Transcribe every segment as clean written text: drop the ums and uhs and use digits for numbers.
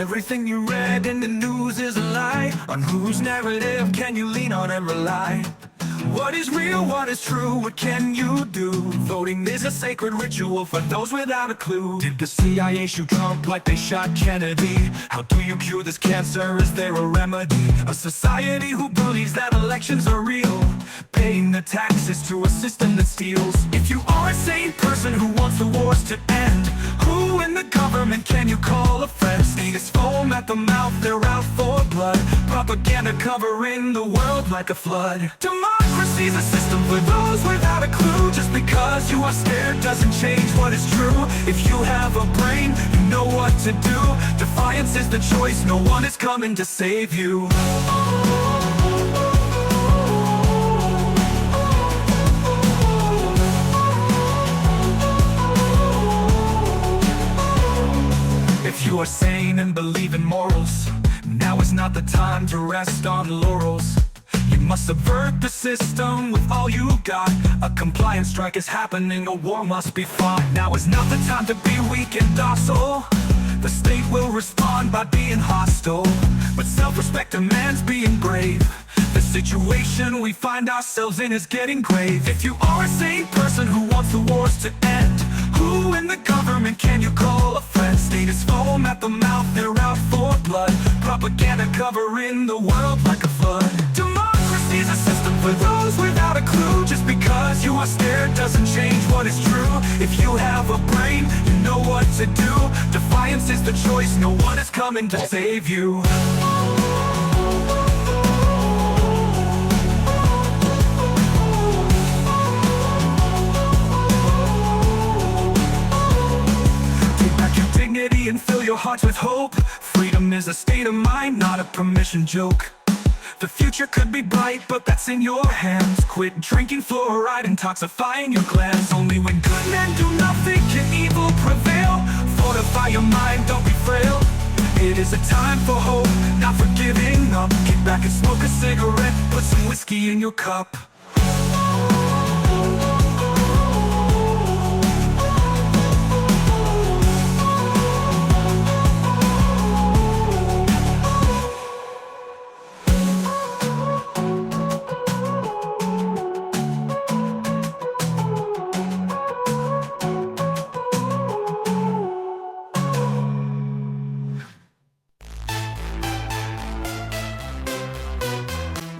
Everything you read in the news is a lie. On whose narrative can you lean on and rely? What is real, what is true, what can you do? Voting is a sacred ritual for those without a clue. Did the CIA shoot Trump like they shot Kennedy? How do you cure this cancer? Is there a remedy? A society who believes that elections are real, paying the taxes to a system that steals. If you are a sane person who wants the wars to end, who in the government can you call a friend? Status foam at the mouth, they're out for blood. Propaganda covering the world like a flood. Democracy's a system for those without a clue. Just because you are scared doesn't change what is true. If you have a brain, you know what to do. Defiance is the choice, no one is coming to save you. If you are sane and believe in morals, now is not the time to rest on laurels. You must subvert the system with all you got. A compliance strike is happening, a war must be fought. Now is not the time to be weak and docile. The state will respond by being hostile, but self-respect demands being brave. The situation we find ourselves in is getting grave. If you are a sane person who wants the wars to end, who in the government can you call a friend? Status foam at the mouth, they're out for blood. Propaganda covering the world like a flood. Democracy's a system for those without a clue. Just because you are scared doesn't change what is true. If you have a brain, you know what to do. Defiance is the choice, no one is coming to save you. And fill your hearts with hope. Freedom is a state of mind, not a permission joke. The future could be bright, but that's in your hands. Quit drinking fluoride, intoxifying your glands. Only when good men do nothing can evil prevail. Fortify your mind, don't be frail. It is a time for hope, not for giving up. Get back and smoke a cigarette, put some whiskey in your cup.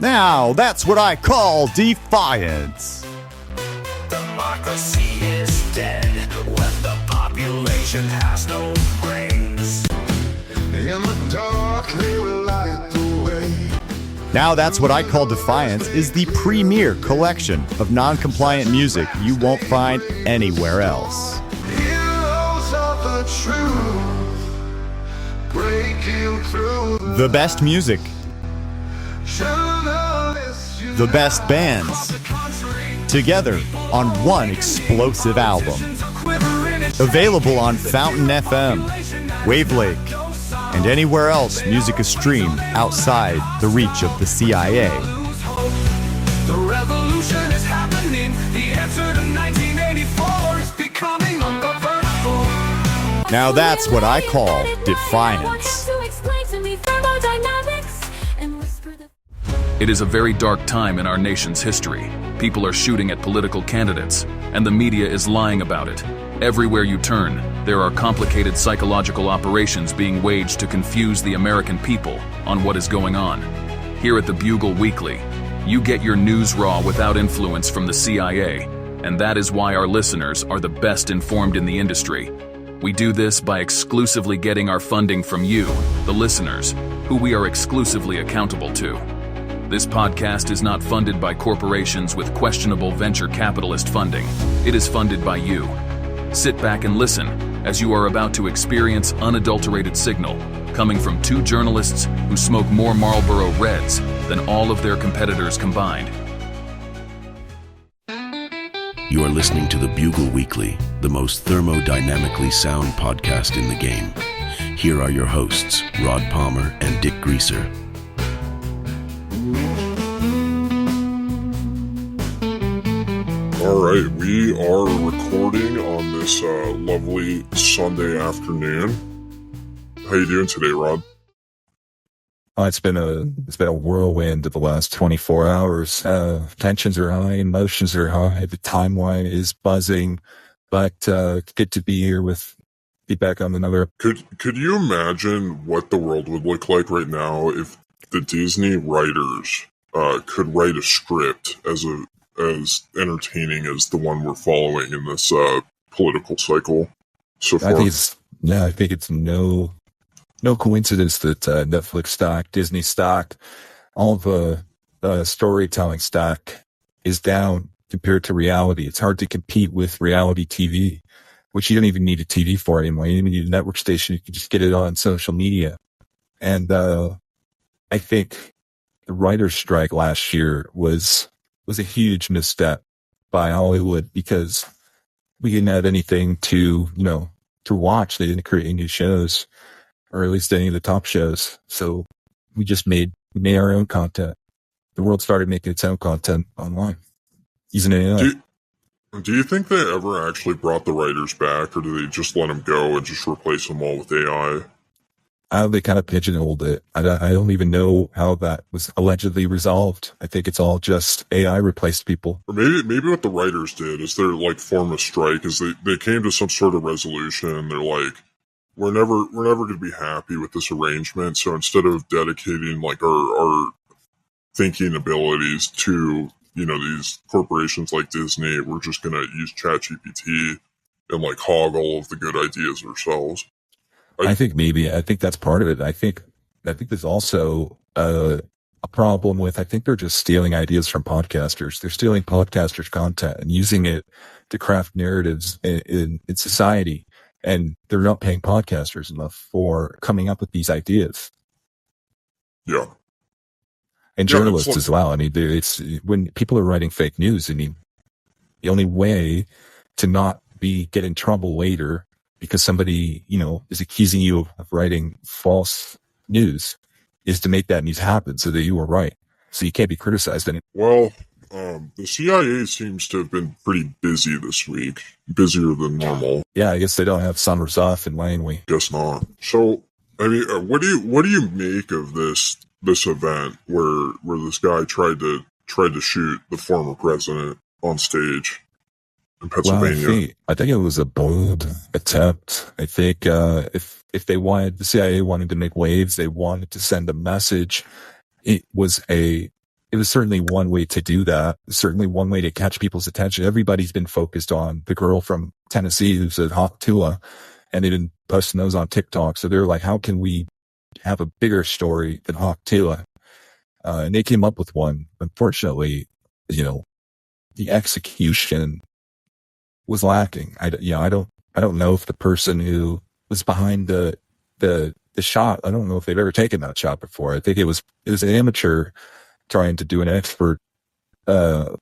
Now, that's what I call defiance. Democracy is dead when the population has no brains. In the dark, they will light the way. Now, that's what I call defiance is the premier collection of non-compliant music you won't find anywhere else. Heroes of the truth, breaking through the best music, the best bands, together on one explosive album. Available on Fountain FM, Wavlake, and anywhere else music is streamed outside the reach of the CIA. The revolution is happening. The answer to 1984 is becoming ungovernable. Now that's what I call defiance. It is a very dark time in our nation's history. People are shooting at political candidates, and the media is lying about it. Everywhere you turn, there are complicated psychological operations being waged to confuse the American people on what is going on. Here at the Bugle Weekly, you get your news raw without influence from the CIA, and that is why our listeners are the best informed in the industry. We do this by exclusively getting our funding from you, the listeners, who we are exclusively accountable to. This podcast is not funded by corporations with questionable venture capitalist funding. It is funded by you. Sit back and listen as you are about to experience unadulterated signal coming from two journalists who smoke more Marlboro Reds than all of their competitors combined. You are listening to the Bugle Weekly, the most thermodynamically sound podcast in the game. Here are your hosts, Rod Palmer and Dick Greaser. All right, we are recording on this lovely Sunday afternoon. How you doing today, Rod? It's been a whirlwind of the last 24 hours. Tensions are high, emotions are high, the timeline is buzzing, but good to be here be back on another. Could you imagine what the world would look like right now if the Disney writers could write a script as entertaining as the one we're following in this political cycle so far? I think it's no coincidence that Netflix stock, Disney stock, all of the storytelling stock is down compared to reality. It's hard to compete with reality TV, which you don't even need a TV for anymore. You don't even need a network station. You can just get it on social media. And I think the writer's strike last year was a huge misstep by Hollywood because we didn't have anything to watch. They didn't create any new shows, or at least any of the top shows. So we just made our own content. The world started making its own content online using AI. Do you think they ever actually brought the writers back, or do they just let them go and just replace them all with AI? They kind of pigeonholed it. I don't even know how that was allegedly resolved. I think it's all just AI replaced people. Or maybe what the writers did is they're like form a strike, is they came to some sort of resolution and they're like, we're never going to be happy with this arrangement. So instead of dedicating like our thinking abilities to, these corporations like Disney, we're just going to use ChatGPT and like hog all of the good ideas ourselves. I think that's part of it. I think there's also a problem with, I think they're just stealing ideas from podcasters. They're stealing podcasters' content and using it to craft narratives in society. And they're not paying podcasters enough for coming up with these ideas. Yeah. And journalists as well. I mean, it's when people are writing fake news, I mean, the only way to not get in trouble later because somebody, is accusing you of writing false news is to make that news happen so that you were right. So you can't be criticized anymore. Well, the CIA seems to have been pretty busy this week, busier than normal. Yeah, I guess they don't have summers off in Langley. Guess not. So, I mean, what do you make of this event where this guy tried to shoot the former president on stage in Pennsylvania? Well, I think it was a bold attempt. I think if the CIA wanted to make waves, they wanted to send a message. It was certainly one way to do that. Certainly one way to catch people's attention. Everybody's been focused on the girl from Tennessee who's at Hawk Tula, and they've been posting those on TikTok. So they're like, how can we have a bigger story than Hawk Tula? And they came up with one. Unfortunately, the execution was lacking. I don't know if the person who was behind the shot, I don't know if they've ever taken that shot before. I think it was an amateur trying to do an expert, job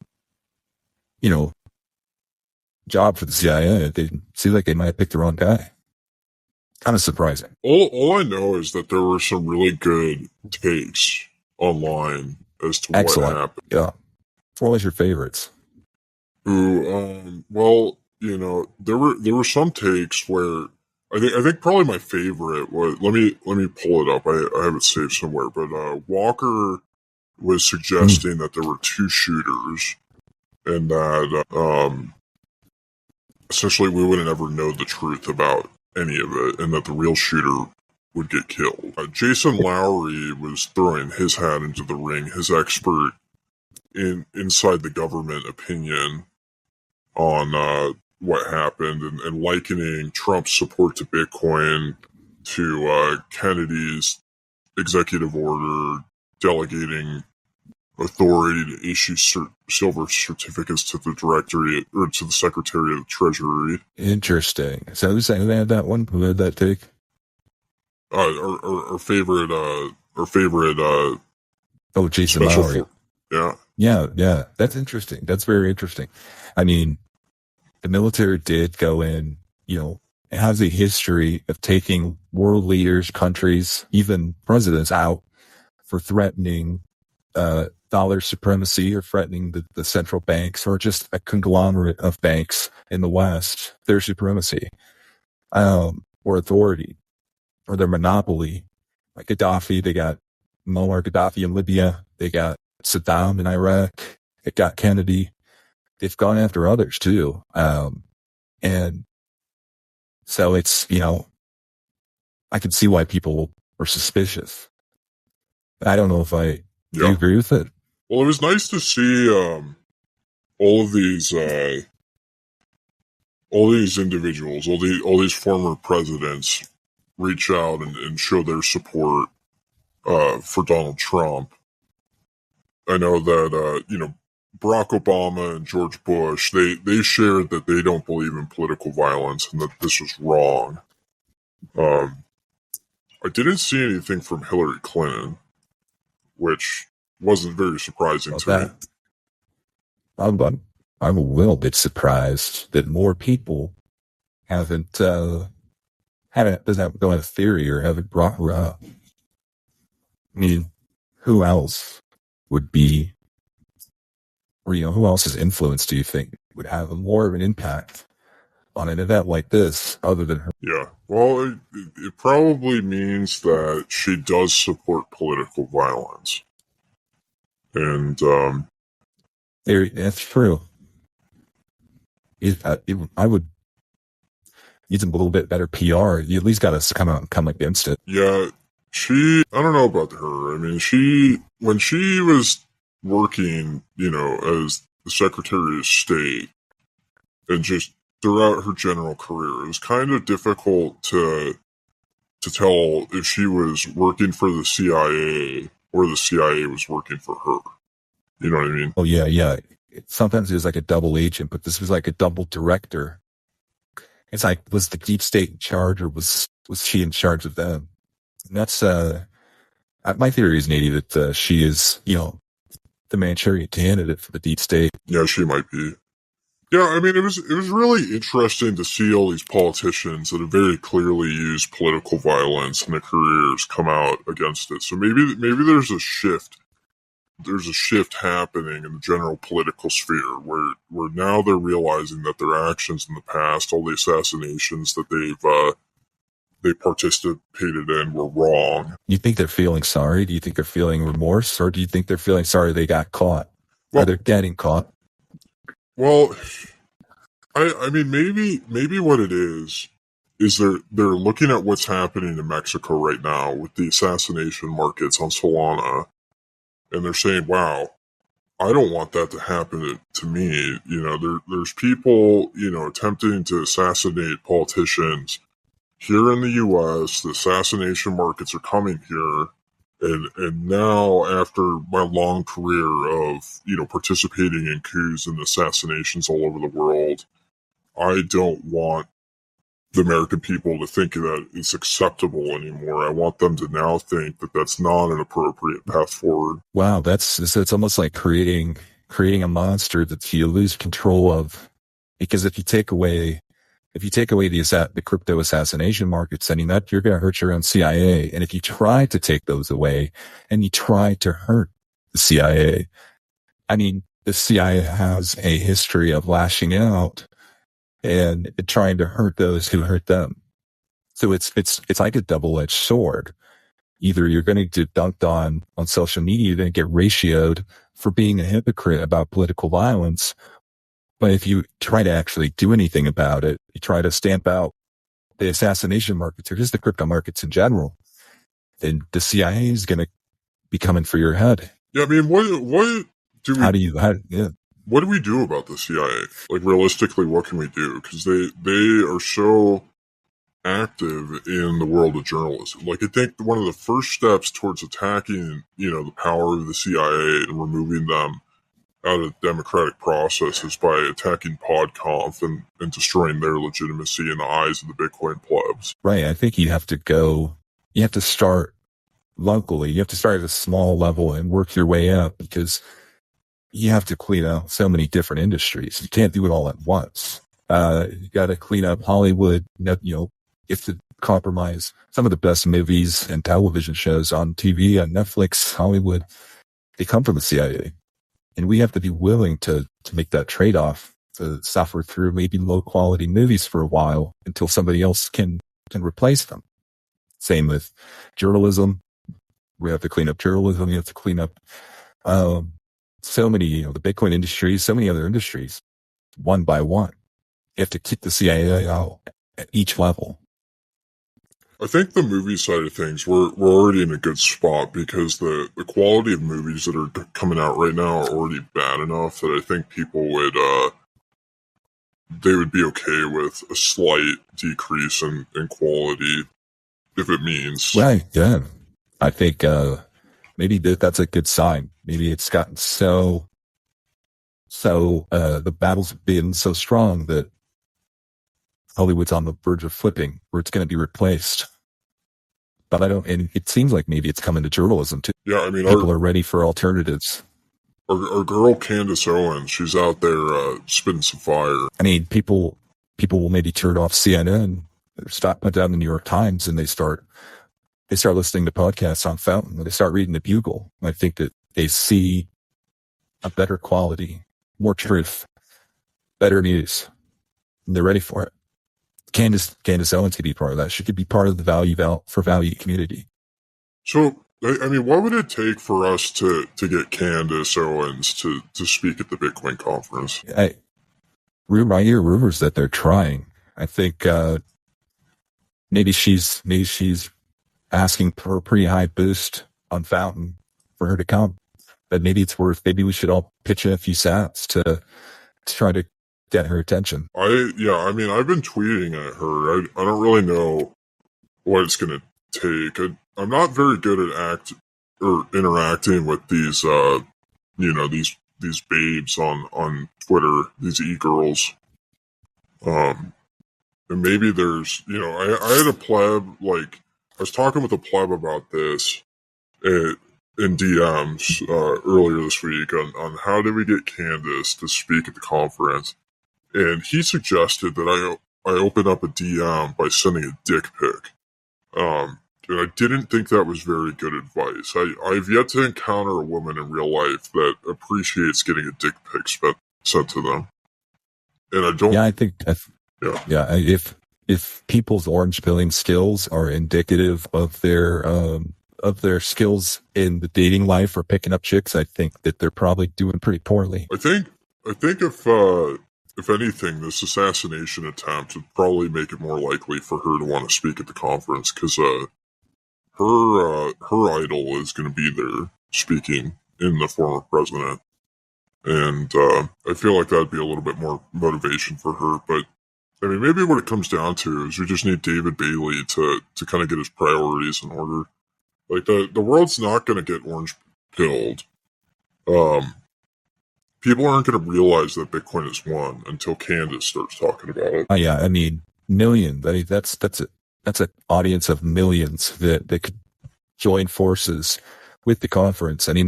for the CIA. They seem like they might have picked the wrong guy. Kind of surprising. All I know is that there were some really good takes online as to what happened. Yeah. What was your favorites? Well, there were some takes where I think probably my favorite was, let me pull it up. I have it saved somewhere, but Walker was suggesting that there were two shooters and that essentially we wouldn't ever know the truth about any of it and that the real shooter would get killed. Jason Lowry was throwing his hat into the ring, his expert inside the government opinion on what happened and likening Trump's support to Bitcoin to Kennedy's executive order delegating authority to issue silver certificates to the directorate or to the Secretary of the Treasury. Interesting. So who's saying they had that one? Who had that take? Our favorite. Jason Lowry. Yeah. That's interesting. That's very interesting. I mean, the military did go in. It has a history of taking world leaders, countries, even presidents out for threatening dollar supremacy or threatening the central banks or just a conglomerate of banks in the West, their supremacy or authority. or their monopoly. Like Gaddafi, they got Muammar Gaddafi in Libya. They got Saddam in Iraq. They got Kennedy. They've gone after others too. And so it's, I can see why people are suspicious. I don't know if do you agree with it? Well, it was nice to see all these individuals, all these former presidents reach out and show their support for Donald Trump. I know that Barack Obama and George Bush, they shared that they don't believe in political violence and that this was wrong. I didn't see anything from Hillary Clinton, which wasn't very surprising to me. I'm a little bit surprised that more people haven't doesn't have go in theory or haven't brought her up. I mean, who else would be, or who else's influence do you think would have more of an impact on an event like this other than her? Yeah, well, it probably means that she does support political violence. And that's true. I would use a little bit better PR. You at least got to come against it. Yeah, I don't know about her. I mean, when she was working, as the Secretary of State, and just throughout her general career, it was kind of difficult to tell if she was working for the CIA or the CIA was working for her. You know what I mean? Oh, yeah. Sometimes it was like a double agent, but this was like a double director. It's like, was the deep state in charge, or was she in charge of them? And that's my theory is, Nady, that she is, the Manchurian candidate for the deep state. Yeah, she might be. Yeah, I mean, it was really interesting to see all these politicians that have very clearly used political violence in their careers come out against it. So maybe there's a shift. There's a shift happening in the general political sphere where now they're realizing that their actions in the past, all the assassinations that they participated in, were wrong. You think they're feeling sorry? Do you think they're feeling remorse? Or do you think they're feeling sorry they got caught? Or they're getting caught? Well, I mean, maybe what it is they're looking at what's happening in Mexico right now with the assassination markets on Solana, and they're saying, wow, I don't want that to happen to me. There's people, attempting to assassinate politicians here in the U.S. The assassination markets are coming here. And now, after my long career of, participating in coups and assassinations all over the world, I don't want the American people to think that it's acceptable anymore. I want them to now think that that's not an appropriate path forward. Wow, it's almost like creating a monster that you lose control of. Because if you take away the crypto assassination markets, I mean, that you're going to hurt your own CIA. And if you try to take those away and you try to hurt the CIA, I mean, the CIA has a history of lashing out and trying to hurt those who hurt them. So it's like a double-edged sword. Either you're going to get dunked on social media, you're going to get ratioed for being a hypocrite about political violence. But if you try to actually do anything about it, you try to stamp out the assassination markets or just the crypto markets in general, then the CIA is going to be coming for your head. Yeah, I mean, what do we do about the CIA? Like, realistically, what can we do? Because they are so active in the world of journalism. Like, I think one of the first steps towards attacking, the power of the CIA and removing them out of the democratic process is by attacking PodConf and destroying their legitimacy in the eyes of the Bitcoin plebs. Right. I think you have to start locally. You have to start at a small level and work your way up, because you have to clean out so many different industries. You can't do it all at once. You got to clean up Hollywood. You have to compromise some of the best movies and television shows on TV, on Netflix, Hollywood. They come from the CIA. And we have to be willing to make that trade-off, to suffer through maybe low-quality movies for a while until somebody else can replace them. Same with journalism. We have to clean up journalism. We have to clean up so many, the Bitcoin industry, so many other industries, one by one. You have to keep the CIA out at each level. I think the movie side of things, we're already in a good spot because the quality of movies that are coming out right now are already bad enough that I think people would they would be okay with a slight decrease in quality if it means. Right, yeah. I think maybe that's a good sign. Maybe it's gotten so the battles have been so strong that Hollywood's on the verge of flipping, where it's going to be replaced. But and it seems like maybe it's coming to journalism too. Yeah, I mean, people are ready for alternatives. Our girl Candace Owens, she's out there spitting some fire. I mean, people will maybe turn off CNN, stop put down the New York Times, and they start listening to podcasts on Fountain, and they start reading the Bugle. I think that they see a better quality, more truth, better news, and they're ready for it. Candace Owens could be part of that. She could be part of the value community. So, I mean, what would it take for us to get Candace Owens to speak at the Bitcoin conference? I hear rumors that they're trying. I think maybe she's asking for a pretty high boost on Fountain for her to come. But maybe we should all pitch in a few sats to try to get her attention. I mean, I've been tweeting at her. I don't really know what it's going to take. I'm not very good at interacting with these, these babes on Twitter, these e-girls. And maybe there's, I had a pleb, I was talking with a pleb about this in DMs earlier this week on how do we get Candace to speak at the conference. And he suggested that I open up a DM by sending a dick pic. And I didn't think that was very good advice. I've yet to encounter a woman in real life that appreciates getting a dick pic sent to them. And I don't... Yeah, I think... Yeah, if people's orange pilling skills are indicative of their skills in the dating life or picking up chicks, I think that they're probably doing pretty poorly. I think if anything, this assassination attempt would probably make it more likely for her to want to speak at the conference because her idol is going to be there speaking in the former president, and I feel like that'd be a little bit more motivation for her. But I mean, maybe what it comes down to is we just need David Bailey to kind of get his priorities in order. Like the world's not going to get orange pilled. People aren't going to realize that Bitcoin is won until Candace starts talking about it. Yeah, I mean, millions. I mean, that's an audience of millions that could join forces with the conference. I mean,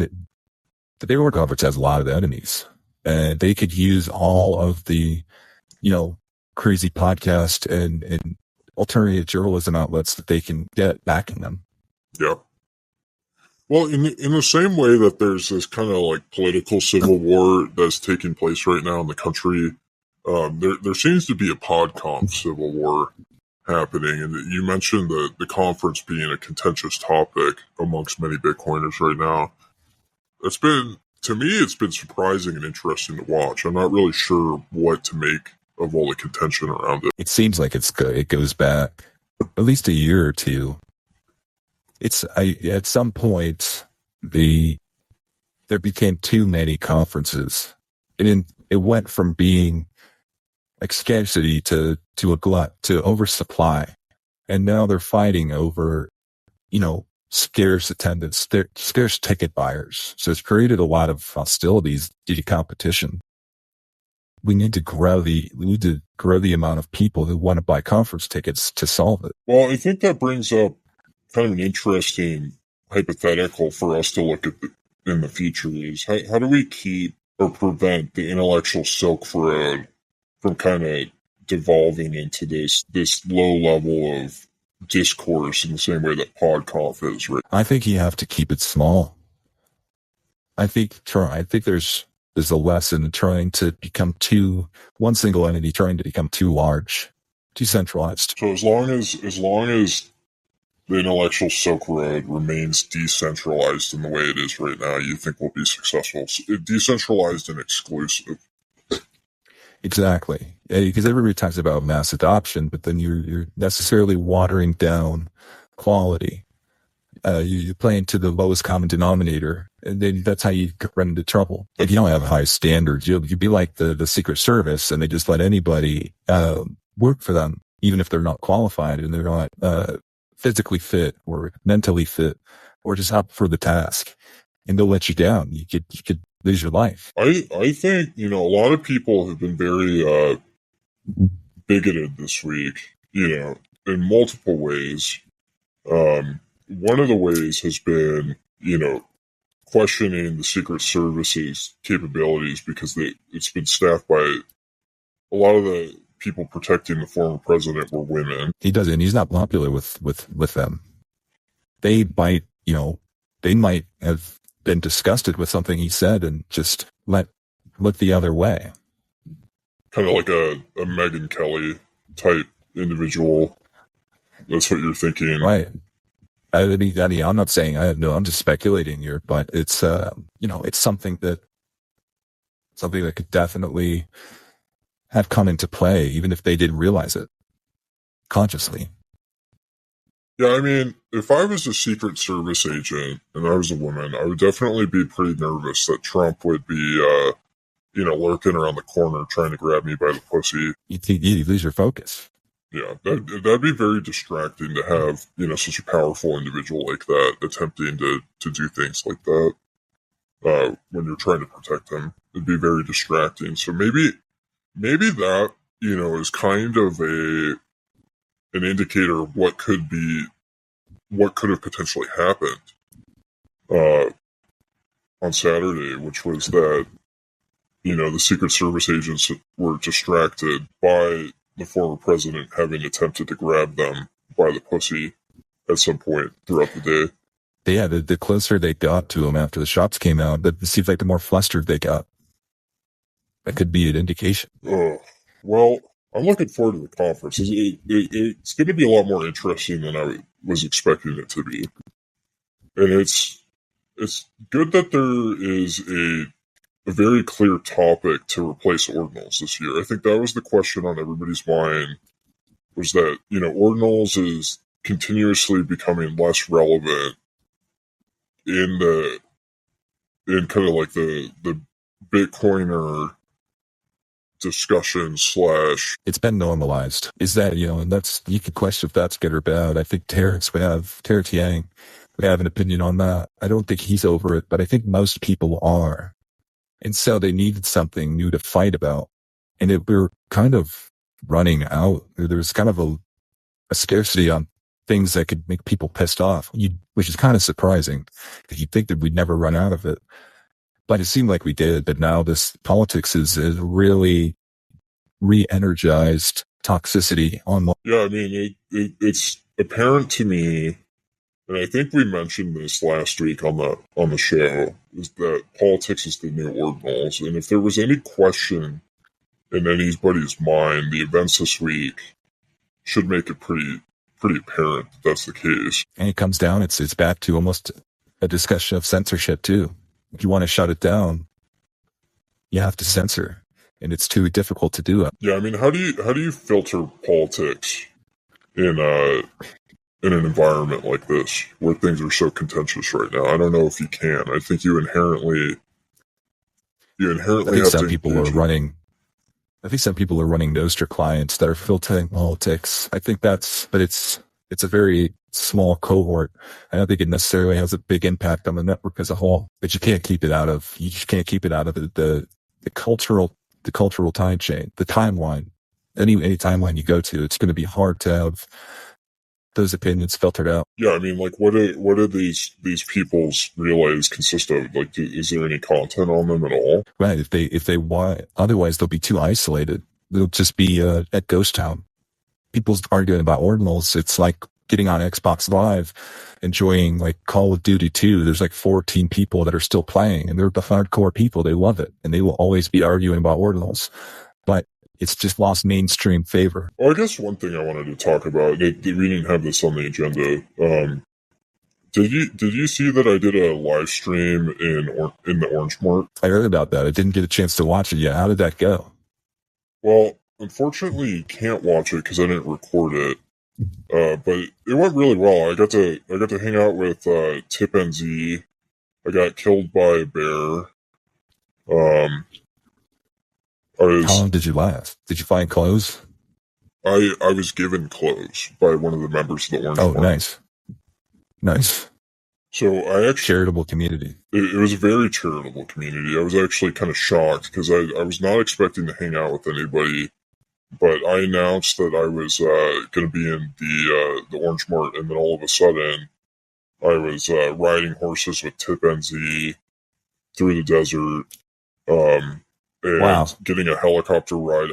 the Bitcoin conference has a lot of enemies, and they could use all of the, crazy podcast and alternative journalism outlets that they can get backing them. Yeah. Well, in the same way that there's this kind of political civil war that's taking place right now in the country, there seems to be a PodConf civil war happening. And you mentioned the conference being a contentious topic amongst many Bitcoiners right now. To me, it's been surprising and interesting to watch. I'm not really sure what to make of all the contention around it. It seems like it goes back at least a year or two. At some point, there became too many conferences. It went from being like scarcity to a glut, to oversupply. And now they're fighting over, scarce attendance, scarce ticket buyers. So it's created a lot of hostilities due to competition. We need to grow the amount of people who want to buy conference tickets to solve it. Well, I think that brings up kind of an interesting hypothetical for us to look at in the future is how do we keep or prevent the intellectual Silk Road from kind of devolving into this low level of discourse in the same way that PodConf is, right? I think you have to keep it small. I think there's a lesson in trying to become one single entity, trying to become too large, too centralized. So as long as the intellectual Silk Road remains decentralized in the way it is right now, you think we'll be successful. Decentralized and exclusive. Exactly. Because everybody talks about mass adoption, but then you're necessarily watering down quality. You're playing to the lowest common denominator, and then that's how you run into trouble. If you don't have high standards, you'd be like the Secret Service, and they just let anybody work for them, even if they're not qualified and they're not physically fit or mentally fit or just up for the task, and they'll let you down. You could lose your life. I think, a lot of people have been very bigoted this week, in multiple ways. One of the ways has been, questioning the Secret Service's capabilities because it's been staffed by a lot of the people protecting the former president were women. He's not popular with them. They might, they might have been disgusted with something he said and just look the other way. Kind of like a Megyn Kelly type individual. That's what you're thinking. Right. I mean, I'm not saying I'm just speculating here, but it's, it's something that could definitely have come into play, even if they didn't realize it consciously. Yeah, I mean, if I was a Secret Service agent and I was a woman, I would definitely be pretty nervous that Trump would be, lurking around the corner trying to grab me by the pussy. You lose your focus. Yeah, that'd be very distracting to have, such a powerful individual like that attempting to do things like that when you're trying to protect him. It'd be very distracting. So maybe that, is kind of an indicator of what could have potentially happened on Saturday, which was that, the Secret Service agents were distracted by the former president having attempted to grab them by the pussy at some point throughout the day. Yeah, the closer they got to him after the shots came out, it seems like the more flustered they got. That could be an indication. Well, I'm looking forward to the conference. It's going to be a lot more interesting than I was expecting it to be. And it's good that there is a very clear topic to replace ordinals this year. I think that was the question on everybody's mind, was that, ordinals is continuously becoming less relevant in kind of like the Bitcoiner discussion / it's been normalized. Is that, and that's, you could question if that's good or bad. I think Tara Tiang would have an opinion on that. I don't think he's over it, but I think most people are. And so they needed something new to fight about. And we're kind of running out. There's kind of a scarcity on things that could make people pissed off, which is kind of surprising because you'd think that we'd never run out of it. But it seemed like we did. But now this politics is really re-energized toxicity online. Yeah, I mean, it's apparent to me, and I think we mentioned this last week on the show, is that politics is the new ordinals. And if there was any question in anybody's mind, the events this week should make it pretty apparent that that's the case. And it comes down, it's back to almost a discussion of censorship too. If you want to shut it down, you have to censor, and it's too difficult to do it. Yeah, I mean, how do you filter politics in an environment like this where things are so contentious right now? I don't know if you can. I think you inherently I think some people are running Nostr clients that are filtering politics. I think but it's a very small cohort. I don't think it necessarily has a big impact on the network as a whole, but you just can't keep it out of the cultural time chain, the timeline. Any timeline you go to, it's going to be hard to have those opinions filtered out. Yeah, I mean, like, what do these people's relays consist of? Like, is there any content on them at all? Right. If they want, otherwise they'll be too isolated. They'll just be at Ghost Town. People's arguing about ordinals. It's like getting on Xbox Live, enjoying like Call of Duty 2. There's like 14 people that are still playing, and they're the hardcore people. They love it, and they will always be arguing about ordinals. But it's just lost mainstream favor. Well, I guess one thing I wanted to talk about, we didn't have this on the agenda. Did you see that I did a live stream in the Orange Mart? I heard about that. I didn't get a chance to watch it yet. How did that go? Well, unfortunately, you can't watch it because I didn't record it. But it went really well. I got to hang out with Tip NZ. I got killed by a bear. How long did you last? Did you find clothes? I was given clothes by one of the members of the Orange Oh, Mart. Nice. So I actually Charitable community. it was a very charitable community. I was actually kind of shocked because I was not expecting to hang out with anybody. But I announced that I was going to be in the Orange Mart, and then all of a sudden, I was riding horses with Tip NZ through the desert, and getting a helicopter ride.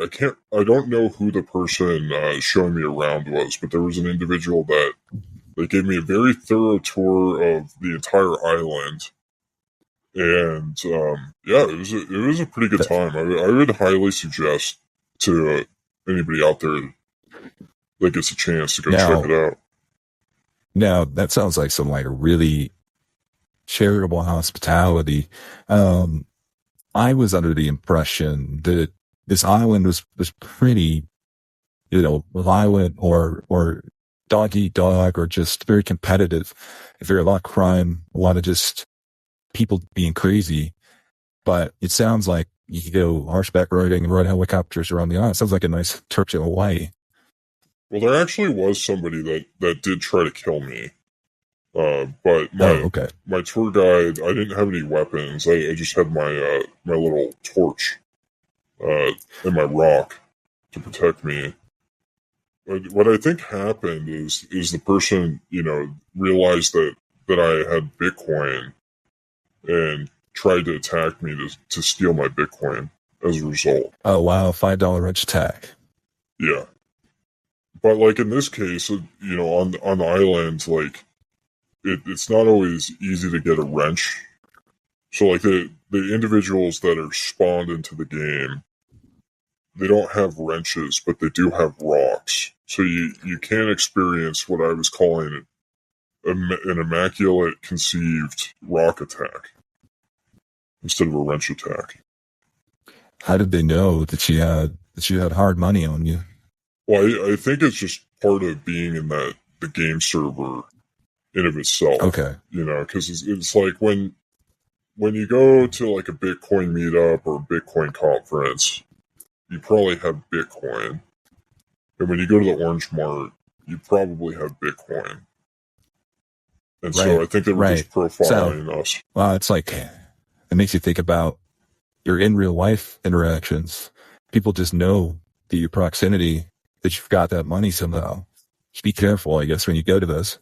I don't know who the person showing me around was, but there was an individual that gave me a very thorough tour of the entire island, and it was a pretty good time. I would highly suggest to anybody out there that gets a chance to go check it out. Now, that sounds like some really charitable hospitality. I was under the impression that this island was pretty, violent or dog eat dog, or just very competitive. If there a lot of crime, a lot of just people being crazy. But it sounds like you could go horseback riding and ride helicopters around the island. It sounds like a nice trip to Hawaii. Well, there actually was somebody that did try to kill me. But my tour guide, I didn't have any weapons. I just had my my little torch and my rock to protect me. What I think happened is the person, realized that I had Bitcoin and tried to attack me to steal my Bitcoin as a result. Oh, wow. $5 wrench attack. Yeah. But in this case, on the island, it's not always easy to get a wrench. So the individuals that are spawned into the game, they don't have wrenches, but they do have rocks. So you can experience what I was calling an immaculate conceived rock attack instead of a wrench attack. How did they know that you had hard money on you? Well, I think it's just part of being in the game server in of itself. Okay. Because it's like when you go to a Bitcoin meetup or a Bitcoin conference, you probably have Bitcoin. And when you go to the Orange Mart, you probably have Bitcoin. And so I think they were just profiling us. Well, it's it makes you think about your in real life interactions. People just know that your proximity, that you've got that money somehow. Just be careful, I guess, when you go to this.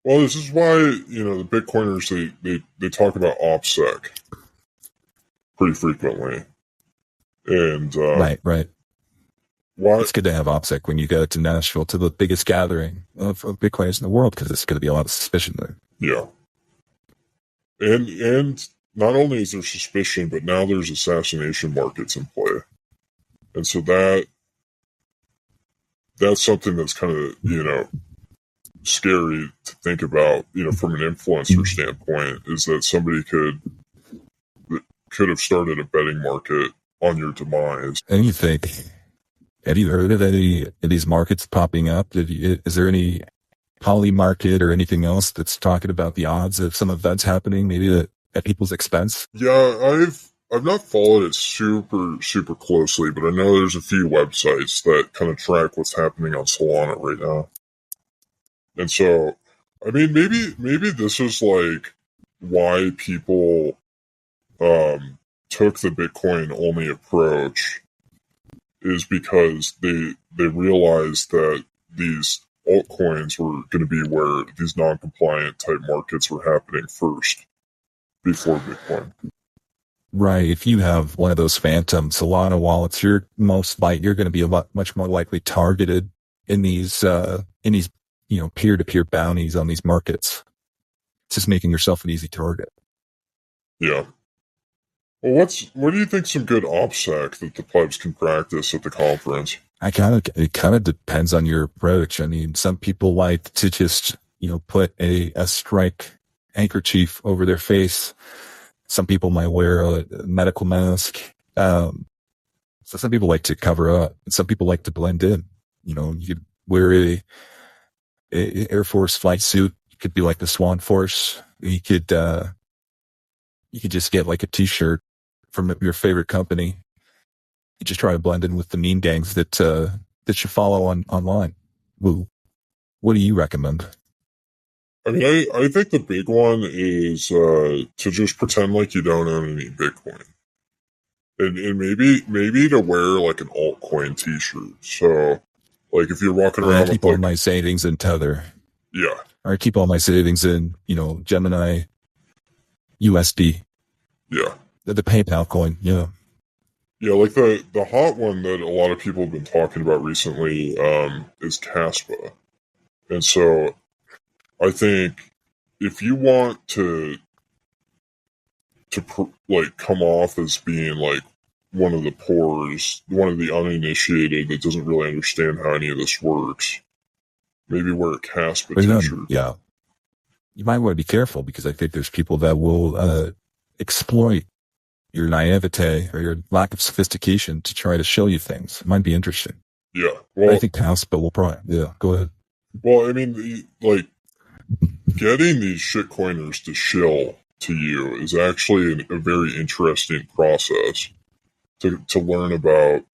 Well, this is why, the Bitcoiners, they talk about Opsec pretty frequently. And right. It's good to have Opsec when you go to Nashville, to the biggest gathering of Bitcoiners in the world, because there's going to be a lot of suspicion there. Yeah. And not only is there suspicion, but now there's assassination markets in play. And so that's something that's kind of, scary to think about, from an influencer standpoint, is that somebody could have started a betting market on your demise. And you think, have you heard of any of these markets popping up? Is there any poly market or anything else that's talking about the odds of some events happening, maybe at people's expense? Yeah, I've not followed it super, super closely, but I know there's a few websites that kind of track what's happening on Solana right now. And so, I mean, maybe this is why people took the Bitcoin only approach, is because they realized that these altcoins were going to be where these non-compliant type markets were happening first before Bitcoin. Right. If you have one of those phantom Solana wallets, you're going to be much more likely targeted in these peer-to-peer bounties on these markets. It's just making yourself an easy target. Yeah. Well, what do you think some good Opsec that the plebs can practice at the conference? It kind of depends on your approach. I mean, some people like to just, put a strike handkerchief over their face. Some people might wear a medical mask. So some people like to cover up, and some people like to blend in. You could wear a Air Force flight suit. You could be like the Swan Force. You could just get like a T-shirt from your favorite company. You just try to blend in with the meme gangs that you follow online. Woo. What do you recommend? I mean, I think the big one is to just pretend like you don't own any Bitcoin. And maybe to wear like an altcoin T-shirt. So, like if you're walking around I keep with all my savings in Tether. yeah, Or I keep all my savings in, Gemini USD. yeah, The PayPal coin. Yeah. yeah. Like the hot one that a lot of people have been talking about recently is Caspa, and so I think if you want to like come off as being like one of the poors, one of the uninitiated that doesn't really understand how any of this works, maybe wear a Caspa T-shirt. Yeah. You might want to be careful because I think there's people that will exploit your naivete or your lack of sophistication to try to show you things. It might be interesting. Yeah. Well, I think Caspa will probably, go ahead. Well, I mean, like getting these shitcoiners to shill to you is actually a very interesting process to learn about,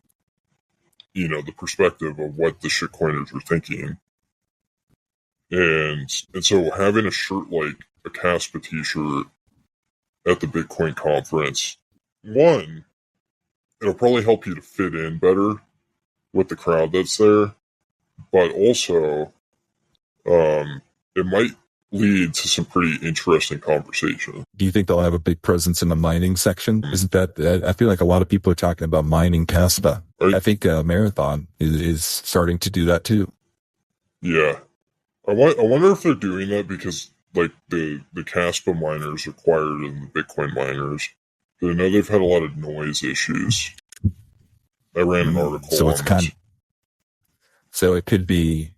the perspective of what the shitcoiners are thinking. And so having a shirt like a Caspa t-shirt at the Bitcoin conference, one, it'll probably help you to fit in better with the crowd that's there, but also it might lead to some pretty interesting conversation. Do you think they'll have a big presence in the mining section? Isn't that, I feel like a lot of people are talking about mining Caspa. I think Marathon is starting to do that too. Yeah. I wonder if they're doing that because like the Caspa miners are quieter than the Bitcoin miners. But I know they've had a lot of noise issues. I ran an article so it's on this. So it could be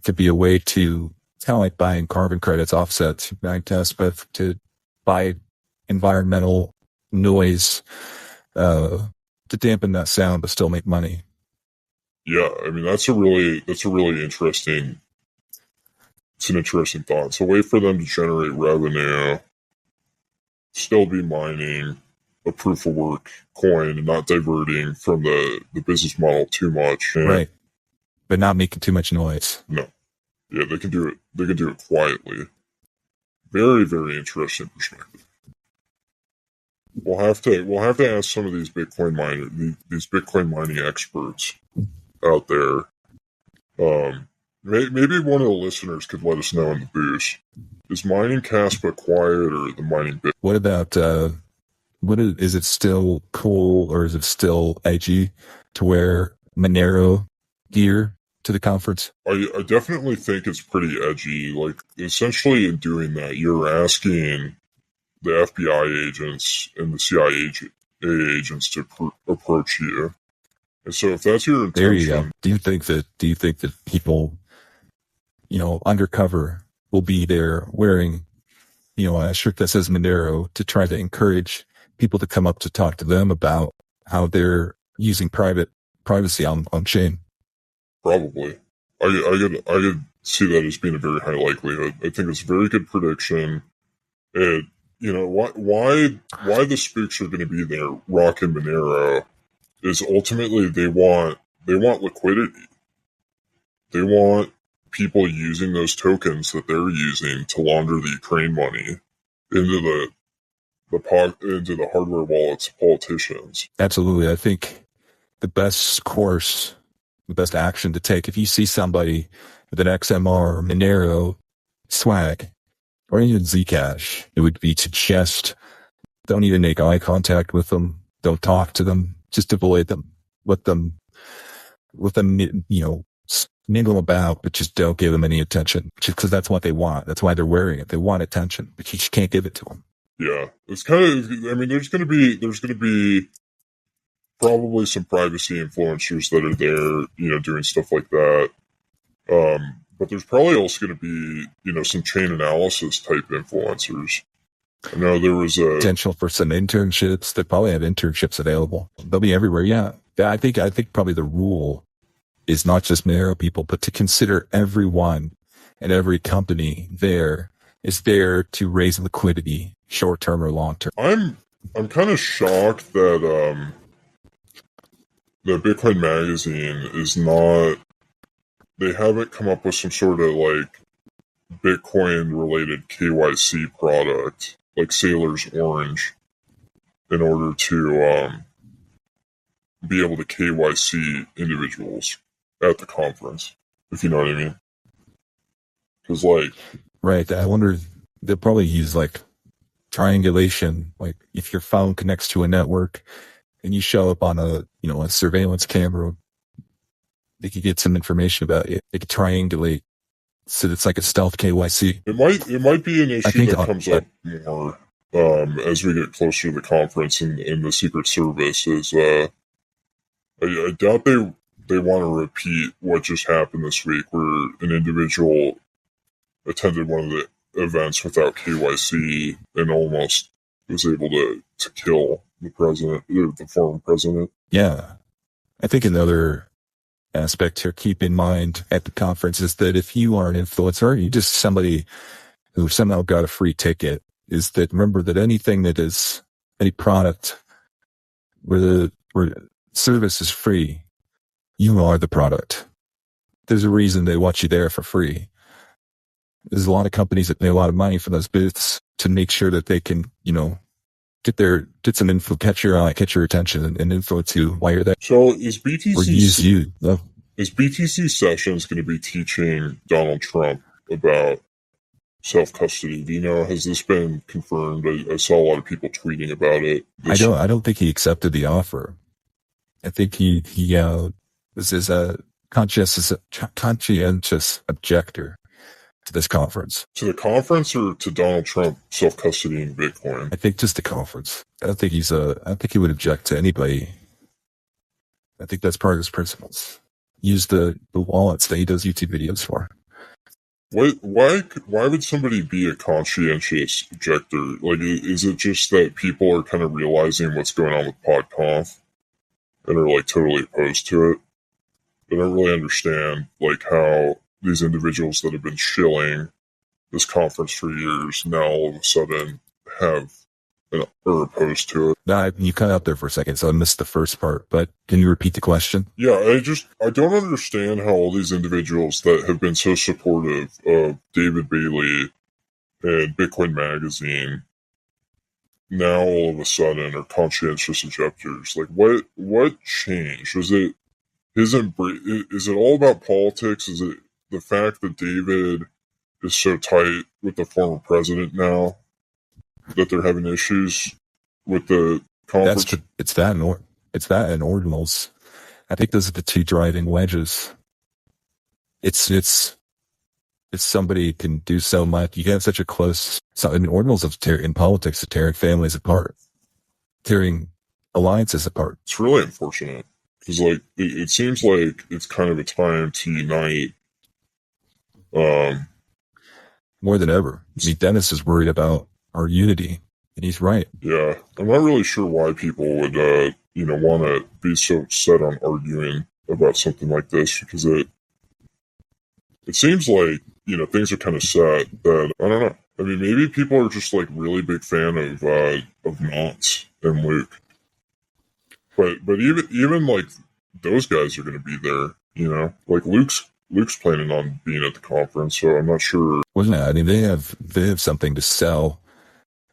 a way to kind of like buying carbon credits, offsets, buying Caspa to buy environmental noise to dampen that sound but still make money. Yeah, I mean that's a really interesting. It's an interesting thought. It's a way for them to generate revenue, still be mining a proof of work coin and not diverting from the business model too much. Right. But not making too much noise. No. Yeah, they can do it. They can do it quietly. Very, very interesting perspective. We'll have to ask some of these Bitcoin mining experts out there. Maybe one of the listeners could let us know in the booth. Is mining Caspa quiet or the mining Bitcoin? What about is it still cool or is it still edgy to wear Monero gear to the conference? I definitely think it's pretty edgy. Like essentially in doing that, you're asking the FBI agents and the CIA agents to approach you. And so if that's your intention, there you go. Do you think that people, undercover will be there wearing, a shirt that says Monero to try to encourage people to come up to talk to them about how they're using privacy on chain? Probably. I could see that as being a very high likelihood. I think it's a very good prediction. And why the spooks are going to be there rocking Monero is ultimately they want liquidity. They want people using those tokens that they're using to launder the Ukraine money into the hardware wallets of politicians. Absolutely. I think the best action to take if you see somebody with an XMR or Monero swag or even Zcash, it would be to just don't even make eye contact with them. Don't talk to them. Just avoid them. Let them, mingle about, but just don't give them any attention. Just because that's what they want. That's why they're wearing it. They want attention, but you just can't give it to them. Yeah, it's kind of. I mean, there's gonna be probably some privacy influencers that are there, doing stuff like that. But there's probably also going to be, some chain analysis type influencers. I know there was a Potential for some internships. They probably have internships available. They'll be everywhere. Yeah. I think probably the rule is not just narrow people, but to consider everyone and every company there is there to raise liquidity, short term or long term. I'm kind of shocked that the Bitcoin Magazine is not. They haven't come up with some sort of like Bitcoin related KYC product like Sailor's Orange in order to be able to KYC individuals at the conference, if you know what I mean. Because like, right, I wonder they'll probably use like triangulation, like if your phone connects to a network and you show up on a surveillance camera, they could get some information about it. They could triangulate, so it's like a stealth KYC. It might be an issue that comes up more as we get closer to the conference and the Secret Service is I doubt they want to repeat what just happened this week, where an individual attended one of the events without KYC and almost was able to kill the president, the former president. Yeah, I think another aspect to keep in mind at the conference is that if you are an influencer, you're just somebody who somehow got a free ticket, is that remember that anything that is any product where service is free, you are the product. There's a reason they want you there for free. There's a lot of companies that pay a lot of money for those booths to make sure that they can, get some info, catch your eye, catch your attention, and influence you while you're there. So is BTC or use you? Is BTC Sessions going to be teaching Donald Trump about self-custody? Do you know, has this been confirmed? I saw a lot of people tweeting about it. I don't think he accepted the offer. I think he this is a conscientious objector to this conference. To the conference or to Donald Trump self-custodying Bitcoin? I think just the conference. I don't think he would object to anybody. I think that's part of his principles. Use the wallets that he does YouTube videos for. Why would somebody be a conscientious objector? Like, is it just that people are kind of realizing what's going on with PodConf and are like totally opposed to it? I don't really understand like how these individuals that have been shilling this conference for years now all of a sudden are opposed to it. Nah, you cut out there for a second, so I missed the first part, but can you repeat the question? Yeah, I don't understand how all these individuals that have been so supportive of David Bailey and Bitcoin Magazine now all of a sudden are conscientious objectors. Like, what changed? Was it his embrace? Is it all about politics? Is it the fact that David is so tight with the former president now that they're having issues with the conference? It's that and ordinals. I think those are the two driving wedges. It's somebody can do so much. You have such a close. So in ordinals in politics, of tearing families apart, tearing alliances apart. It's really unfortunate because, like, it seems like it's kind of a time to unite. More than ever. I mean, Dennis is worried about our unity, and he's right. Yeah, I'm not really sure why people would, want to be so set on arguing about something like this, because it seems like, things are kind of set that, I don't know. I mean, maybe people are just, like, really big fan of Knots and Luke. But even, like, those guys are going to be there, Like, Luke's planning on being at the conference, so I'm not sure. Well, no, I mean, they have something to sell.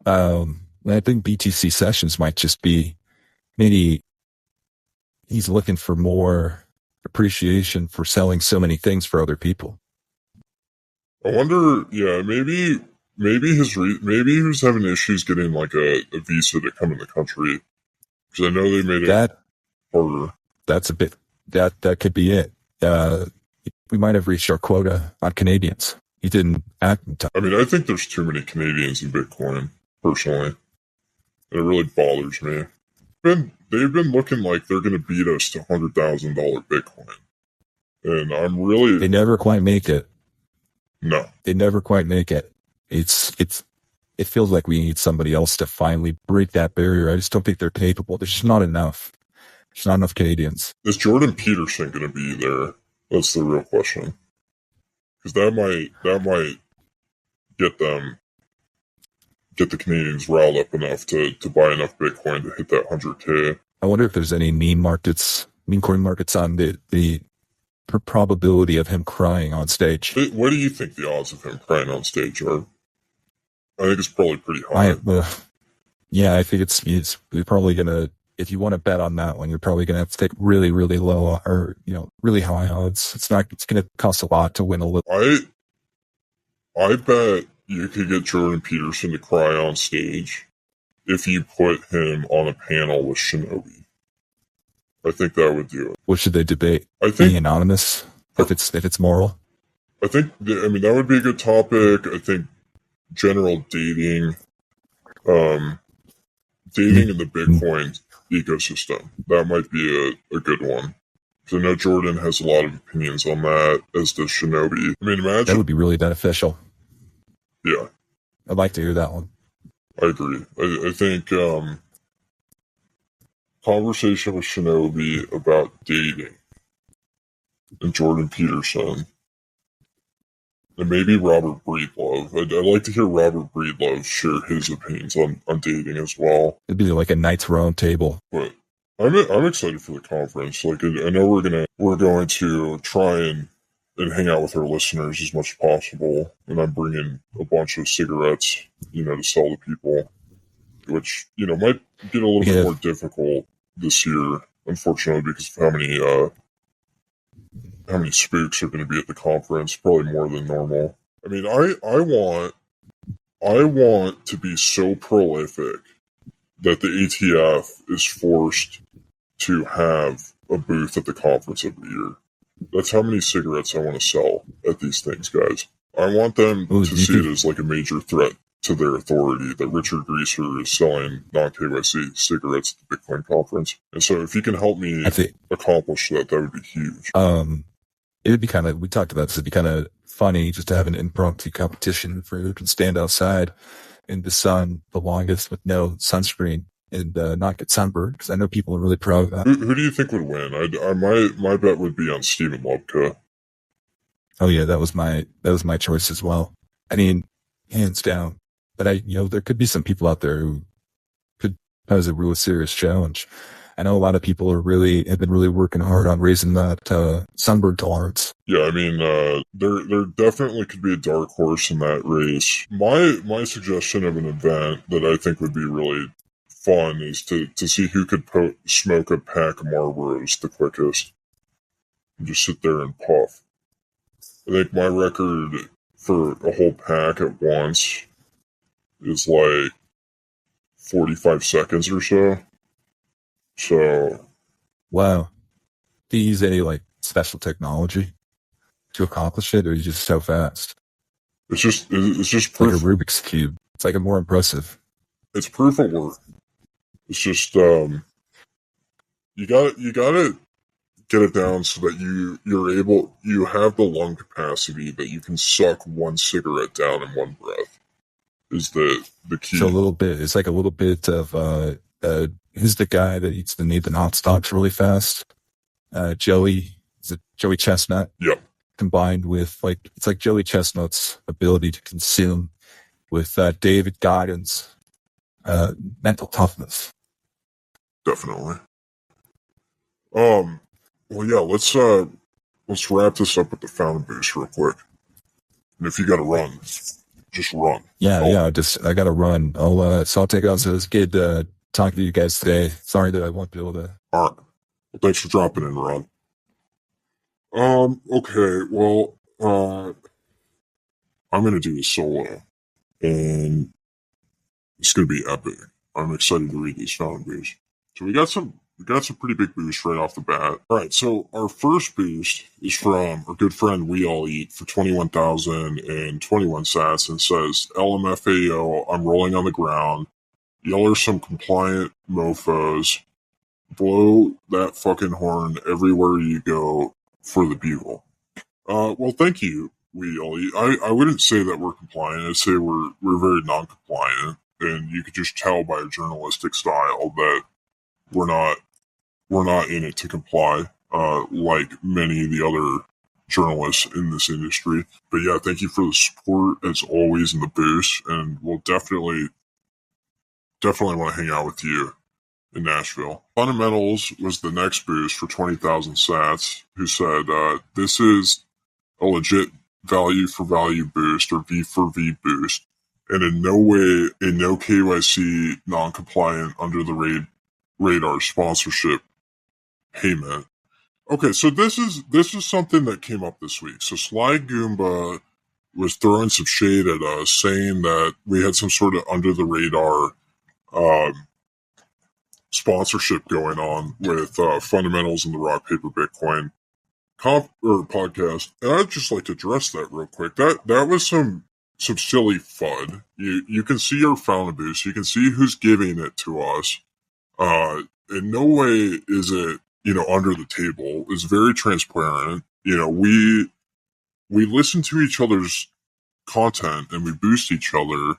I think BTC Sessions might just be, maybe he's looking for more appreciation for selling so many things for other people. I wonder, yeah, maybe he was having issues getting like a visa to come in the country, because I know they made it harder. That's a bit, that could be it. We might have reached our quota on Canadians. He didn't act in time. I mean, I think there's too many Canadians in Bitcoin. personally. And it really bothers me. They've been looking like they're going to beat us to $100,000 Bitcoin. And I'm really... They never quite make it. No. They never quite make it. It feels like we need somebody else to finally break that barrier. I just don't think they're capable. There's just not enough. There's not enough Canadians. Is Jordan Peterson going to be there? That's the real question. Because that might get the Canadians riled up enough to buy enough Bitcoin to hit that 100K. I wonder if there's any meme coin markets on the probability of him crying on stage. What do you think the odds of him crying on stage are? I think it's probably pretty high. Yeah, I think it's you're probably gonna, if you want to bet on that one, you're probably gonna have to take really, really low or really high odds. It's gonna cost a lot to win a little. I bet you could get Jordan Peterson to cry on stage if you put him on a panel with Shinobi. I think that would do it. What should they debate? I think being anonymous, if it's moral. I think that would be a good topic. I think general dating in the Bitcoin ecosystem, that might be a good one. So I know Jordan has a lot of opinions on that, as does Shinobi. I mean, imagine that would be really beneficial. Yeah, I'd like to hear that one. I agree. I think conversation with Shinobi about dating and Jordan Peterson. And maybe Robert Breedlove. I'd like to hear Robert Breedlove share his opinions on dating as well. It'd be like a Knights Round Table. But I'm excited for the conference. Like, I know we're going to try and hang out with our listeners as much as possible. And I'm bringing a bunch of cigarettes, to sell to people, which might get a little bit more difficult this year, unfortunately, because of how many spooks are going to be at the conference, probably more than normal. I mean, I want to be so prolific that the ATF is forced to have a booth at the conference every year. That's how many cigarettes I want to sell at these things, guys. I want them to see it as like a major threat to their authority that Richard Greaser is selling non-KYC cigarettes at the Bitcoin conference. And so if you can help me accomplish that would be huge. It would be we talked about this, it'd be kind of funny just to have an impromptu competition for who can stand outside in the sun the longest with no sunscreen and not get sunburned, because I know people are really proud of that. Who do you think would win? My bet would be on Stephen Lubka. Oh yeah, that was my choice as well. I mean, hands down. But there could be some people out there who could pose a real serious challenge. I know a lot of people have been really working hard on raising that sunburn tolerance. Yeah, I mean, there definitely could be a dark horse in that race. My suggestion of an event that I think would be really fun is to see who could smoke a pack of Marlboros the quickest and just sit there and puff. I think my record for a whole pack at once is like 45 seconds or so. So, wow. Do you use any special technology to accomplish it, or are you just so fast? It's just proof. Like a Rubik's Cube. It's like a more impressive. It's proof of work. It's just you gotta get it down so that you have the lung capacity that you can suck one cigarette down in one breath. Is the key. So it's like a little bit of who's the guy that eats the Nathan Hot Stocks really fast? Joey Chestnut? Yep. Combined with it's like Joey Chestnut's ability to consume with David Goggins' mental toughness. Definitely. Well, yeah. Let's wrap this up with the fountain boost real quick. And if you got to run, just run. Yeah. I got to run. I'll take off. So it was good talking to you guys today. Sorry that I won't be able to. All right. Well, thanks for dropping in, Ron. Okay. Well, I'm going to do a solo, and it's going to be epic. I'm excited to read these fountain boosts. So we got some we got some pretty big boosts right off the bat. All right, so our first boost is from our good friend We All Eat for 21,021 sats and says, LMFAO, I'm rolling on the ground. Y'all are some compliant mofos. Blow that fucking horn everywhere you go for the Bugle. Well, thank you, We All Eat. I wouldn't say that we're compliant. I'd say we're very non-compliant, and you could just tell by our journalistic style that we're not in it to comply, like many of the other journalists in this industry. But yeah, thank you for the support as always in the boost, and we'll definitely want to hang out with you in Nashville. Fundamentals was the next boost for 20,000 sats, who said, this is a legit value for value boost or V for V boost, and in no way, in no KYC non-compliant under the radar sponsorship payment. Okay, so this is something that came up this week. So Sly Goomba was throwing some shade at us, saying that we had some sort of under the radar sponsorship going on with Fundamentals and the Rock Paper Bitcoin podcast, and I'd just like to address that real quick. That was some silly FUD. You can see our fountain boost. You can see who's giving it to us. In no way is it under the table. It's very transparent. We listen to each other's content and we boost each other.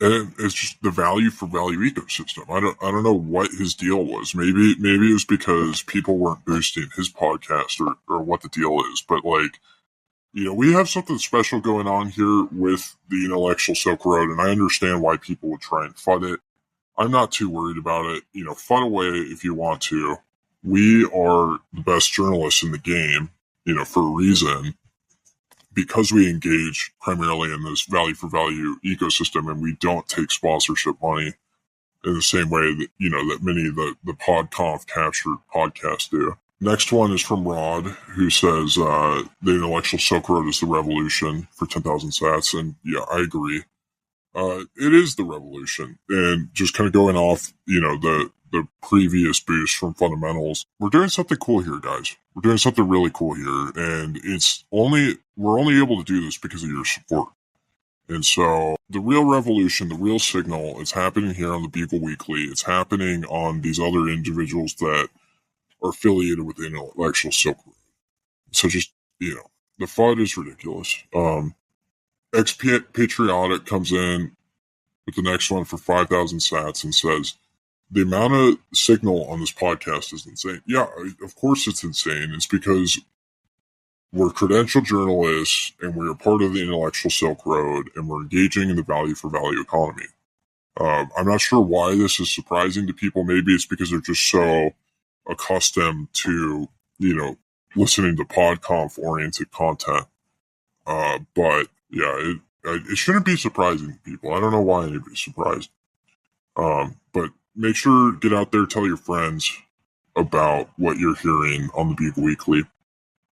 And it's just the value for value ecosystem. I don't know what his deal was. Maybe it was because people weren't boosting his podcast or what the deal is. But we have something special going on here with the intellectual Silk Road, and I understand why people would try and FUD it. I'm not too worried about it. FUD away if you want to. We are the best journalists in the game, for a reason. Because we engage primarily in this value for value ecosystem, and we don't take sponsorship money in the same way that that many of the PodConf captured podcasts do. Next one is from Rod, who says the intellectual Silk Road is the revolution for 10,000 sats, and yeah, I agree. It is the revolution, and just kind of going off the previous boost from Fundamentals, we're doing something cool here, guys. We're doing something really cool here, and we're only able to do this because of your support. And so the real revolution, the real signal, is happening here on the Bugle Weekly. It's happening on these other individuals that are affiliated with the intellectual Silk Road. So just, the FUD is ridiculous. Patriotic comes in with the next one for 5,000 sats and says, the amount of signal on this podcast is insane. Yeah, of course it's insane. It's because we're credentialed journalists and we're part of the intellectual Silk Road and we're engaging in the value for value economy. I'm not sure why this is surprising to people. Maybe it's because they're just so accustomed to, listening to PodConf oriented content. But yeah, it shouldn't be surprising to people. I don't know why anybody's surprised. But make sure get out there, tell your friends about what you're hearing on the Bugle Weekly.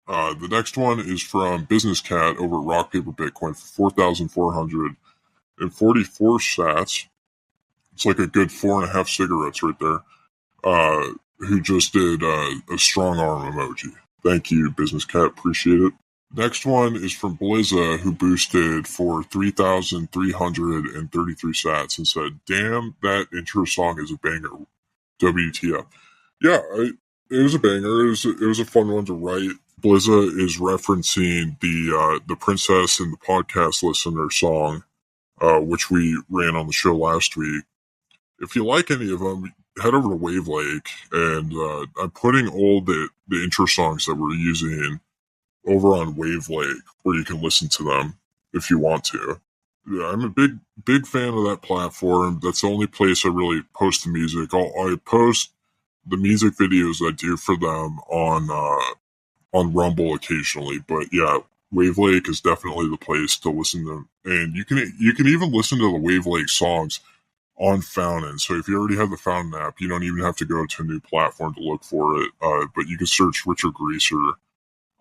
The next one is from Business Cat over at Rock Paper Bitcoin for 4,444 sats. It's like a good 4.5 cigarettes right there. Who just did a strong arm emoji. Thank you, Business Cat. Appreciate it. Next one is from Blizza, who boosted for 3,333 sats and said, damn, that intro song is a banger. WTF. Yeah, it was a banger. It was a fun one to write. Blizza is referencing the Princess and the Podcast Listener song, which we ran on the show last week. If you like any of them, head over to Wavlake, and I'm putting all the intro songs that we're using over on Wavlake, where you can listen to them if you want to. Yeah, I'm a big fan of that platform. That's the only place I really post the music. I post the music videos I do for them on Rumble occasionally, but yeah, Wavlake is definitely the place to listen to them. And you can even listen to the Wavlake songs on Fountain. So if you already have the Fountain app, you don't even have to go to a new platform to look for it. But you can search Richard Greaser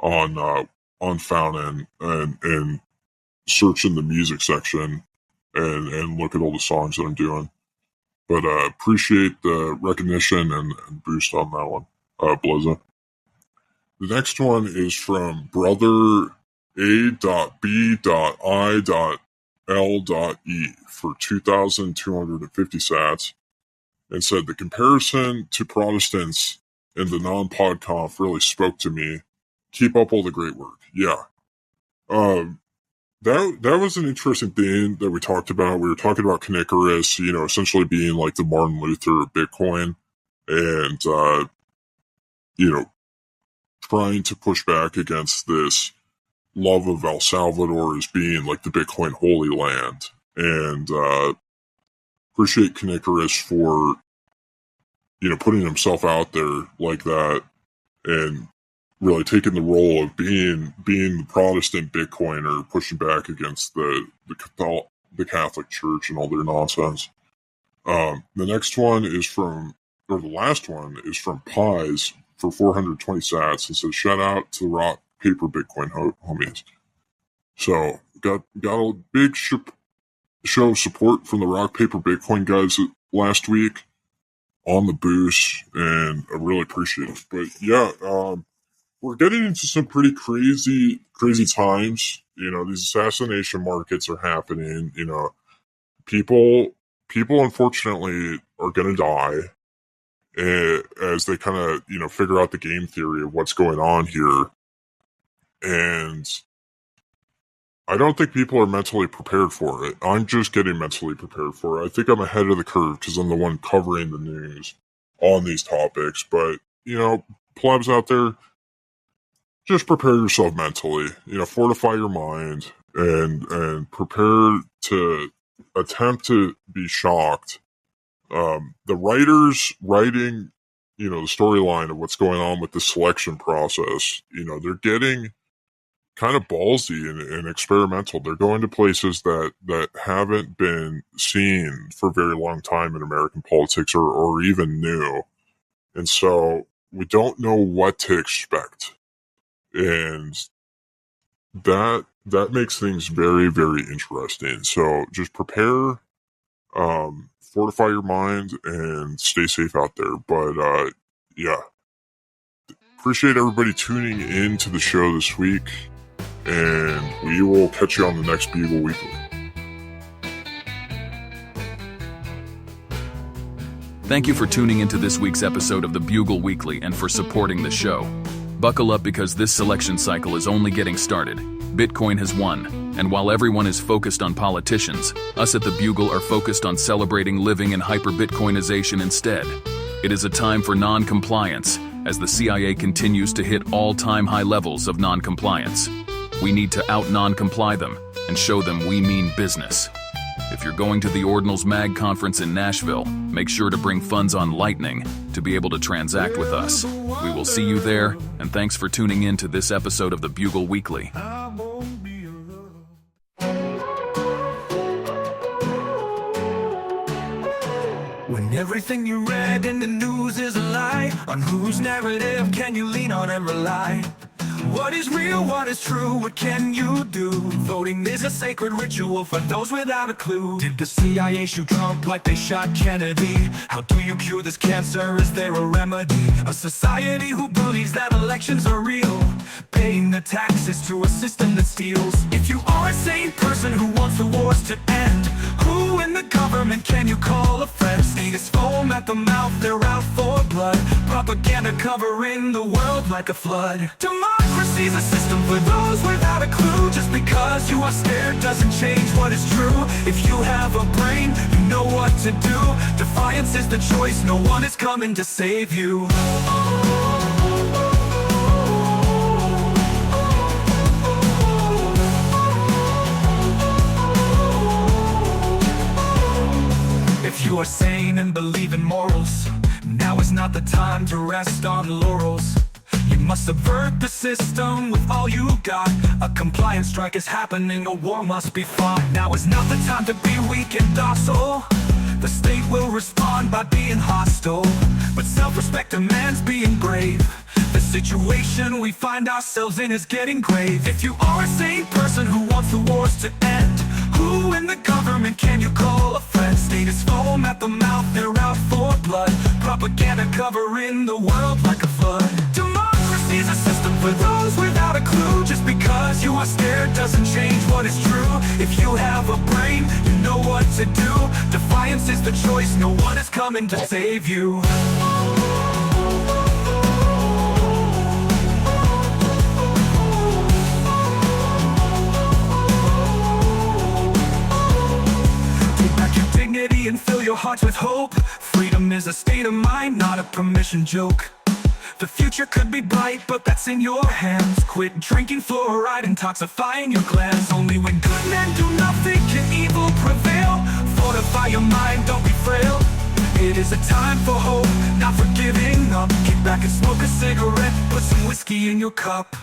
on Fountain and search in the music section and look at all the songs that I'm doing. But appreciate the recognition and boost on that one, Blizza. The next one is from brother A.B.I.L.E for 2,250 sats, and said the comparison to Protestants in the non-podconf really spoke to me. Keep up all the great work. Yeah. That was an interesting thing that we talked about. We were talking about Knikarus, essentially being like the Martin Luther of Bitcoin, and trying to push back against this love of El Salvador as being like the Bitcoin holy land. And appreciate Knikarus for putting himself out there like that, and really taking the role of being the Protestant Bitcoiner, pushing back against the Catholic Church and all their nonsense. The next one is the last one is from Pies for 420 sats, and says, shout out to the Rock Paper Bitcoin homies. So got a big show of support from the Rock Paper Bitcoin guys last week on the boost, and I really appreciate it. But yeah, we're getting into some pretty crazy times. These assassination markets are happening. People unfortunately are going to die as they kind of, figure out the game theory of what's going on here. And I don't think people are mentally prepared for it. I'm just getting mentally prepared for it. I think I'm ahead of the curve because I'm the one covering the news on these topics. But, plebs out there, just prepare yourself mentally. Fortify your mind and prepare to attempt to be shocked. The writers writing, the storyline of what's going on with the selection process, they're getting kind of ballsy and experimental. They're going to places that haven't been seen for a very long time in American politics or even new. And so we don't know what to expect. And that makes things very, very interesting. So just prepare, fortify your mind, and stay safe out there. But yeah, appreciate everybody tuning in to the show this week, and we will catch you on the next Bugle Weekly. Thank you for tuning into this week's episode of the Bugle Weekly and for supporting the show. Buckle up because this selection cycle is only getting started. Bitcoin has won, and while everyone is focused on politicians, us at the Bugle are focused on celebrating living in hyper-Bitcoinization instead. It is a time for non-compliance, as the CIA continues to hit all-time high levels of non-compliance. We need to out-non-comply them and show them we mean business. If you're going to the Ordinals Mag conference in Nashville, make sure to bring funds on Lightning to be able to transact with us. We will see you there, and thanks for tuning in to this episode of the Bugle Weekly. When everything you read in the news is a lie, on whose narrative can you lean on and rely? What is real, what is true, what can you do? Voting is a sacred ritual for those without a clue. Did the CIA shoot Trump like they shot Kennedy? How do you cure this cancer? Is there a remedy? A society who believes that elections are real, paying the taxes to a system that steals. If you are a sane person who wants the wars to end, who in the government can you call a friend? Status foam at the mouth, they're out for blood. Propaganda covering the world like a flood. Democracy's a system for those without a clue. Just because you are scared doesn't change what is true. If you have a brain, you know what to do. Defiance is the choice, no one is coming to save you. If you are sane and believe in morals, now is not the time to rest on laurels. You must subvert the system with all you got. A compliance strike is happening, a war must be fought. Now is not the time to be weak and docile. The state will respond by being hostile, but self-respect demands being brave. The situation we find ourselves in is getting grave. If you are a sane person who wants the wars to end, who in the government can you call a friend? State is foam at the mouth, they're out for blood. Propaganda covering the world like a flood. Democracy's a system for those without a clue. Just because you are scared doesn't change what is true. If you have a brain, you know what to do. Defiance is the choice, no one is coming to save you. Take back your dignity and fill your hearts with hope. Freedom is a state of mind, not a permission joke. The future could be bright, but that's in your hands. Quit drinking fluoride, intoxifying your glands. Only when good men do nothing can evil prevail. Fortify your mind, don't be frail. It is a time for hope, not for giving up. Kick back and smoke a cigarette, put some whiskey in your cup.